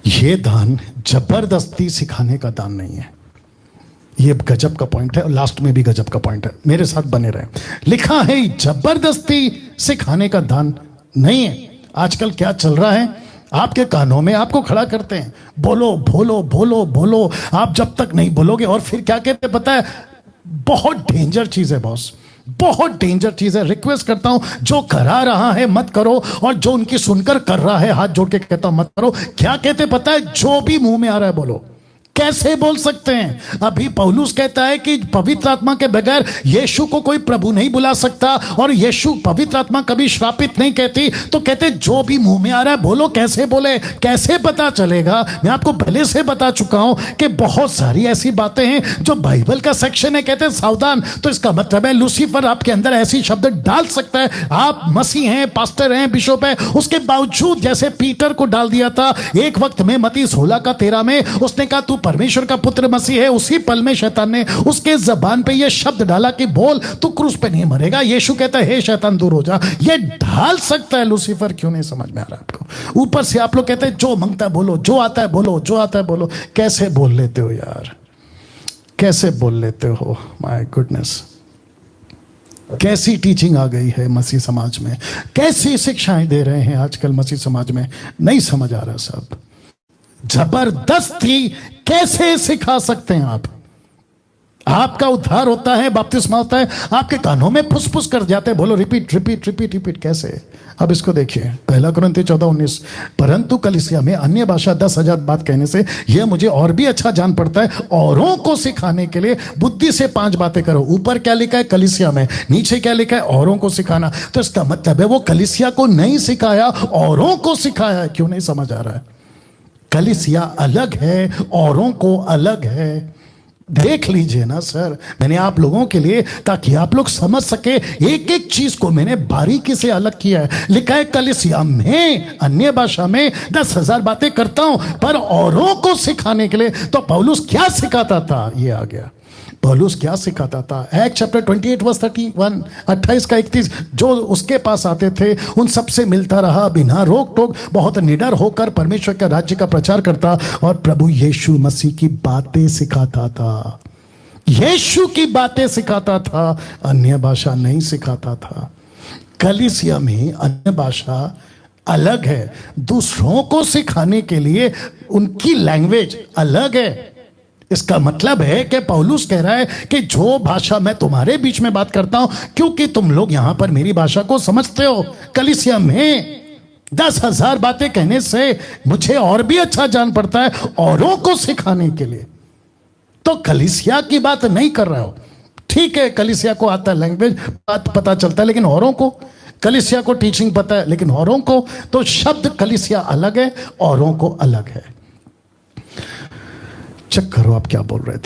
ये दान जबरदस्ती सिखाने का दान नहीं है। ये गजब का पॉइंट है और लास्ट में भी गजब का पॉइंट है, मेरे साथ बने रहे। लिखा है जबरदस्ती सिखाने का दान नहीं है। आजकल क्या चल रहा है, आपके कानों में आपको खड़ा करते हैं, बोलो बोलो बोलो बोलो, आप जब तक नहीं बोलोगे, और फिर क्या कहते पता है, बहुत डेंजर चीज है बॉस, बहुत डेंजर चीज है। रिक्वेस्ट करता हूं, जो करा रहा है मत करो, और जो उनकी सुनकर कर रहा है हाथ जोड़ के कहता हूं मत करो। क्या कहते पता है, जो भी मुंह में आ रहा है बोलो। कैसे बोल सकते हैं? अभी पौलुस कहता है कि पवित्र आत्मा के बगैर यीशु को कोई प्रभु नहीं बुला सकता, और यीशु पवित्र आत्मा कभी श्रापित नहीं कहती। तो कहते जो भी मुंह में आ रहा है बोलो। कैसे बोले, कैसे पता चलेगा? मैं आपको पहले से बता चुका हूं कि बहुत सारी ऐसी बातें हैं जो बाइबल का सेक्शन है, कहते हैं सावधान। तो इसका मतलब है लूसीफर आपके अंदर ऐसी शब्द डाल सकता है। आप मसीह हैं, पास्टर हैं, बिशप है, उसके बावजूद जैसे पीटर को डाल दिया था एक वक्त में मत्ती 16:13 में, उसने कहा तू परमेश्वर का पुत्र मसीह है, उसी पल में शैतान ने उसके जबान पे ये शब्द डाला कि बोल तू क्रूस पे नहीं मरेगा। यीशु कहता है हे शैतान दूर हो जा। ये ढाल सकता है लूसीफर, क्यों नहीं समझ में आ रहा आपको? ऊपर से आप लोग कहते हैं जो मांगता है बोलो, जो आता है बोलो, जो आता है बोलो। कैसे बोल लेते हो यार, कैसे बोल लेते हो? माय गुडनेस, कैसी टीचिंग आ गई है मसीह समाज में, कैसी शिक्षाएं दे रहे हैं आजकल मसीह समाज में, नहीं समझ आ रहा सब। जबरदस्ती कैसे सिखा सकते हैं आप? आपका उद्धार होता है, बपतिस्मा होता है, आपके कानों में फुसफुस कर जाते हैं, बोलो रिपीट रिपीट रिपीट रिपीट। कैसे? अब इसको देखिए, 1 कुरिन्थी 14:19, परंतु कलीसिया में अन्य भाषा 10,000 बात कहने से यह मुझे और भी अच्छा जान पड़ता है, औरों को सिखाने के लिए बुद्धि से 5 बातें करो। ऊपर क्या लिखा है कलीसिया में, नीचे क्या लिखा है औरों को सिखाना। तो इसका मतलब है वो कलीसिया को नहीं सिखाया, औरों को सिखाया है। क्यों नहीं समझ आ रहा है? कलीसिया अलग है, औरों को अलग है। देख लीजिए ना सर, मैंने आप लोगों के लिए, ताकि आप लोग समझ सके, एक एक चीज को मैंने बारीकी से अलग किया है। लिखा है कलीसिया में अन्य भाषा में 10,000 बातें करता हूं, पर औरों को सिखाने के लिए। तो पौलुस क्या सिखाता था? ये आ गया, पौलुस क्या सिखाता था? एक्ट चैप्टर 28 वर्स 31, 28 का 31, जो उसके पास आते थे उन सबसे मिलता रहा, बिना रोक टोक बहुत निडर होकर परमेश्वर के राज्य का प्रचार करता और प्रभु यीशु मसीह की बातें सिखाता था। यीशु की बातें सिखाता था, अन्य भाषा नहीं सिखाता था। कलीसिया में अन्य भाषा अलग है, दूसरों को सिखाने के लिए उनकी लैंग्वेज अलग है। इसका मतलब है कि पौलुस कह रहा है कि जो भाषा मैं तुम्हारे बीच में बात करता हूं, क्योंकि तुम लोग यहां पर मेरी भाषा को समझते हो, कलीसिया में 10,000 बातें कहने से मुझे और भी अच्छा जान पड़ता है औरों को सिखाने के लिए। तो कलीसिया की बात नहीं कर रहा हो, ठीक है, कलीसिया को आता है लैंग्वेज, बात पता चलता है, लेकिन औरों को, कलीसिया को टीचिंग पता है लेकिन औरों को, तो शब्द कलीसिया अलग है, औरों को अलग है। चेक करो आप क्या बोल रहे थे।